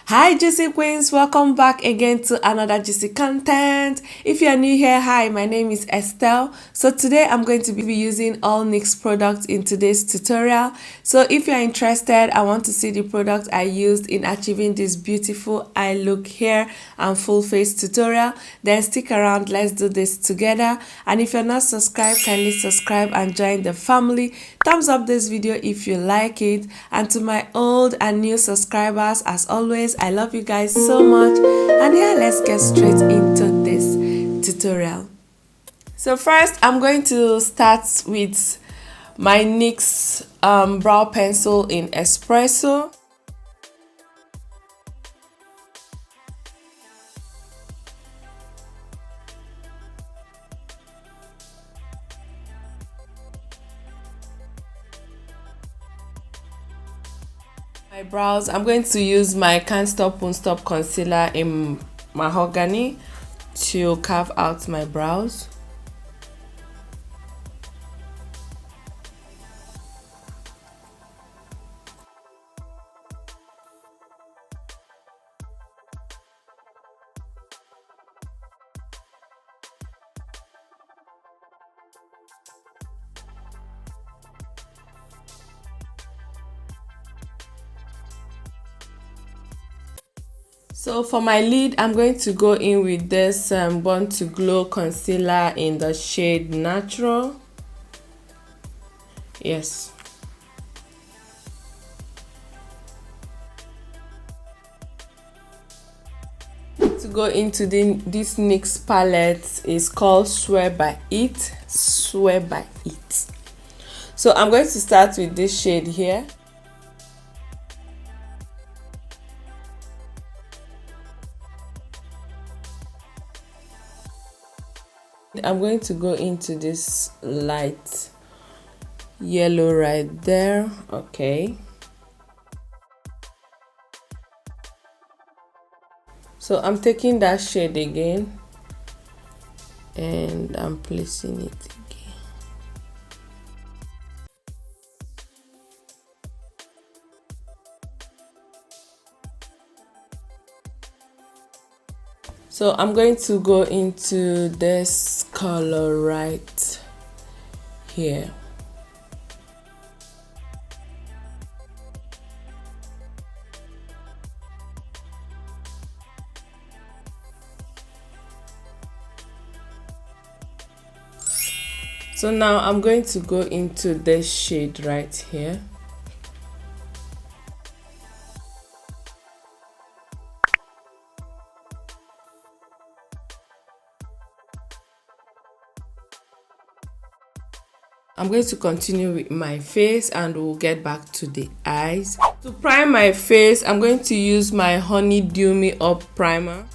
Hi Juicy Queens, welcome back again to another juicy content. If you are new here, hi, my name is Estelle. So today I'm going to be using all NYX products in today's tutorial. So if you are interested, I want to see the product I used in achieving this beautiful eye look, hair and full face tutorial, then stick around, let's do this together. And if you're not subscribed, kindly subscribe and join the family. Thumbs up this video if you like it. And to my old and new subscribers, as always, I love you guys so much. And yeah, let's get straight into this tutorial. So first, I'm going to start with my NYX brow pencil in Espresso. My brows, I'm going to use my Can't Stop Won't Stop concealer in Mahogany to carve out my brows. So for my lid, I'm going to go in with this Born to Glow concealer in the shade Natural. Yes. To go into this NYX palette is called Swear by It. Swear by It. So I'm going to start with this shade here. I'm going to go into this light yellow right there. Okay. So I'm taking that shade again and I'm placing it again. So I'm going to go into this color right here. So now I'm going to go into this shade right here. I'm going to continue with my face and we'll get back to the eyes. To prime my face, I'm going to use my Honey Dew Me Up primer.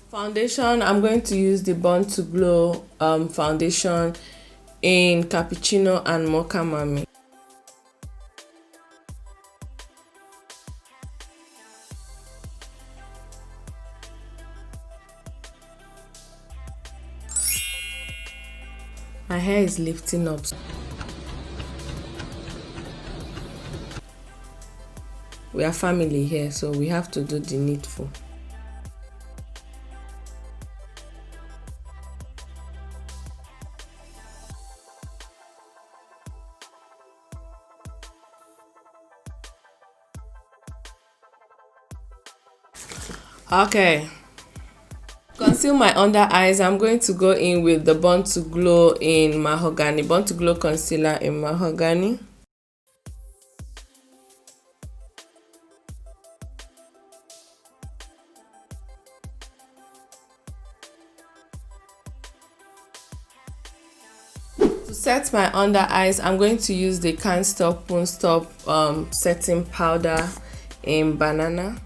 Foundation, I'm going to use the Born to Glow foundation in Cappuccino and Mocha Mami. My hair is lifting up. We are family here, so we have to do the needful. Okay. Conceal my under eyes. I'm going to go in with the Born to Glow in Mahogany. Born to Glow concealer in Mahogany. To set my under eyes, I'm going to use the Can't Stop Won't Stop setting powder in Banana.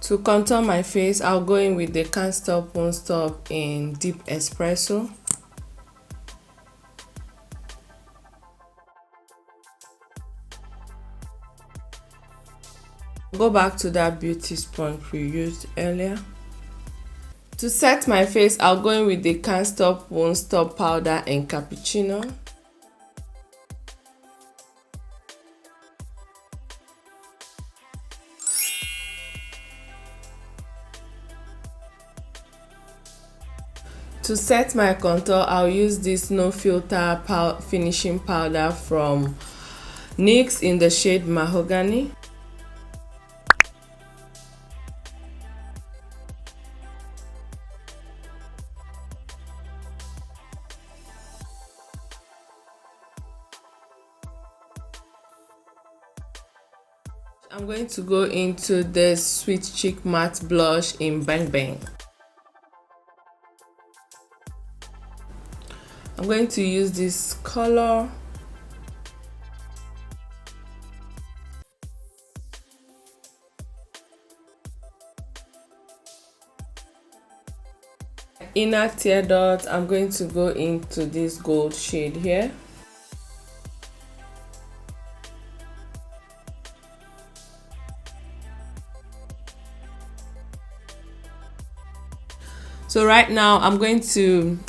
To contour my face, I'll go in with the Can't Stop Won't Stop in Deep Espresso. Go back to that beauty sponge we used earlier. To set my face, I'll go in with the Can't Stop Won't Stop powder in Cappuccino. To set my contour, I'll use this No Filter finishing powder from NYX in the shade Mahogany. I'm going to go into the Sweet Cheek Matte Blush in Bang Bang. I'm going to use this color. Inner tear dot, I'm going to go into this gold shade here. So right now I'm going to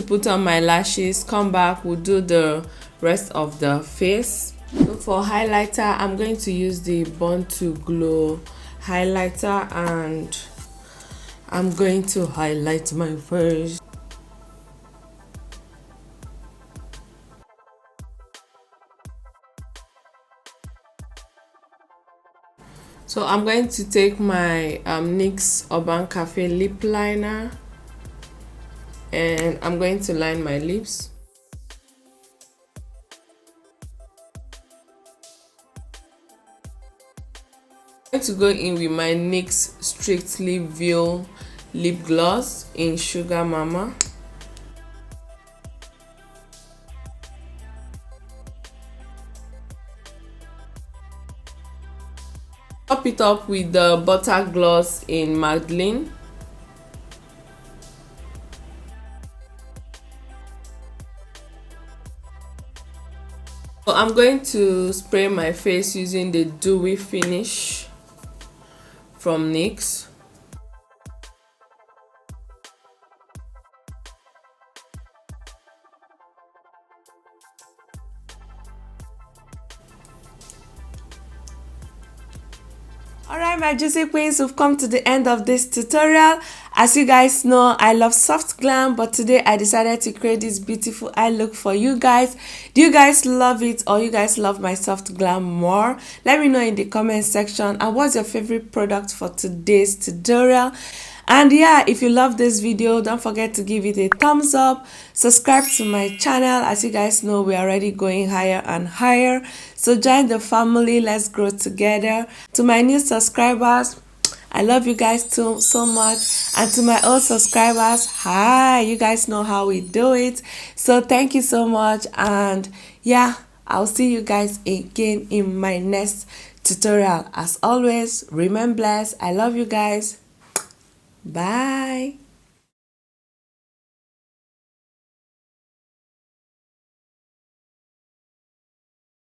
put on my lashes, come back, we'll do the rest of the face. So for highlighter, I'm going to use the Born to Glow highlighter and I'm going to highlight my face. So I'm going to take my NYX Urban Cafe lip liner and I'm going to line my lips. I'm going to go in with my NYX Strictly Veil lip gloss in Sugar Mama. Top it up with the Butter Gloss in Madeline. So I'm going to spray my face using the Dewy finish from NYX. Alright my juicy queens, we've come to the end of this tutorial. As you guys know, I love soft glam, but today I decided to create this beautiful eye look for you guys. Do you guys love it or you guys love my soft glam more? Let me know in the comment section. And what's your favorite product for today's tutorial? And yeah, if you love this video, don't forget to give it a thumbs up. Subscribe to my channel. As you guys know, we're already going higher and higher. So join the family. Let's grow together. To my new subscribers, I love you guys too so much. And to my old subscribers, hi, you guys know how we do it. So thank you so much. And yeah, I'll see you guys again in my next tutorial. As always, remain blessed. I love you guys. Bye.